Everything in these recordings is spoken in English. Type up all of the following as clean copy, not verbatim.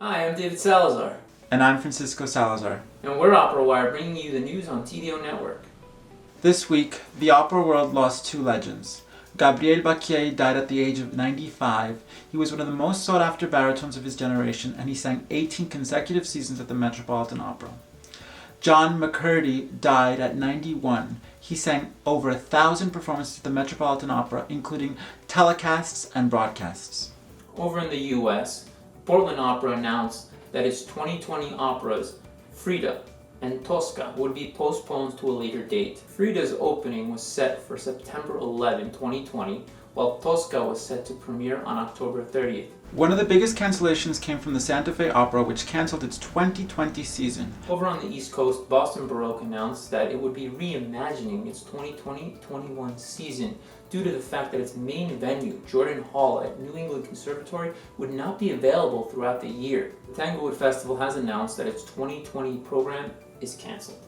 Hi, I'm David Salazar. And I'm Francisco Salazar. And we're Operawire, bringing you the news on TDO Network. This week, the opera world lost two legends. Gabriel Baquier died at the age of 95. He was one of the most sought-after baritones of his generation, and he sang 18 consecutive seasons at the Metropolitan Opera. John McCurdy died at 91. He sang over 1,000 performances at the Metropolitan Opera, including telecasts and broadcasts. Over in the U.S., Portland Opera announced that its 2020 operas, Frida and Tosca, would be postponed to a later date. Frida's opening was set for September 11, 2020, while Tosca was set to premiere on October 30th. One of the biggest cancellations came from the Santa Fe Opera, which canceled its 2020 season. Over on the East Coast, Boston Baroque announced that it would be reimagining its 2020-21 season due to the fact that its main venue, Jordan Hall at New England Conservatory, would not be available throughout the year. The Tanglewood Festival has announced that its 2020 program is canceled.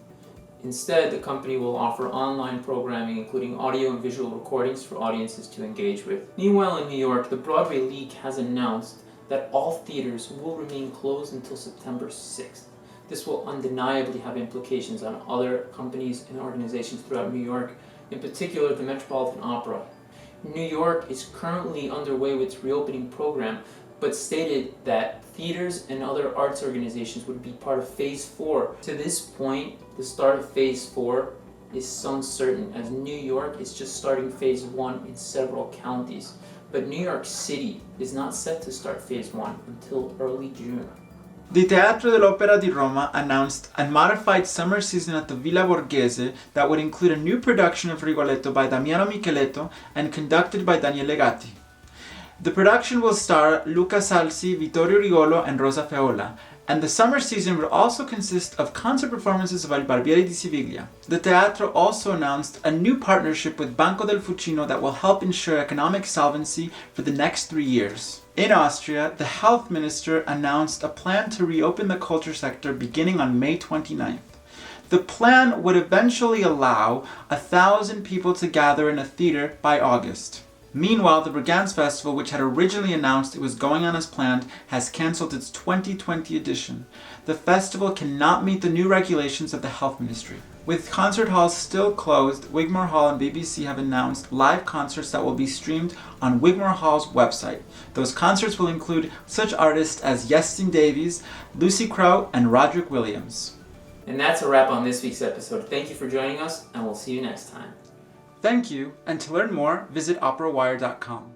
Instead, the company will offer online programming including audio and visual recordings for audiences to engage with. Meanwhile, in New York, the Broadway League has announced that all theaters will remain closed until September 6th. This will undeniably have implications on other companies and organizations throughout New York, in particular the Metropolitan Opera. New York is currently underway with its reopening program, but stated that theaters and other arts organizations would be part of Phase 4. To this point, the start of Phase 4 is uncertain, as New York is just starting Phase 1 in several counties. But New York City is not set to start Phase 1 until early June. The Teatro dell'Opera di Roma announced a modified summer season at the Villa Borghese that would include a new production of Rigoletto by Damiano Micheletto and conducted by Daniele Gatti. The production will star Luca Salsi, Vittorio Rigolo, and Rosa Feola, and the summer season will also consist of concert performances of Il Barbiere di Siviglia. The Teatro also announced a new partnership with Banco del Fucino that will help ensure economic solvency for the next 3 years. In Austria, the health minister announced a plan to reopen the culture sector beginning on May 29th. The plan would eventually allow 1,000 people to gather in a theater by August. Meanwhile, the Brigance Festival, which had originally announced it was going on as planned, has cancelled its 2020 edition. The festival cannot meet the new regulations of the Health Ministry. With concert halls still closed, Wigmore Hall and BBC have announced live concerts that will be streamed on Wigmore Hall's website. Those concerts will include such artists as Yestin Davies, Lucy Crowe, and Roderick Williams. And that's a wrap on this week's episode. Thank you for joining us, and we'll see you next time. Thank you, and to learn more, visit operawire.com.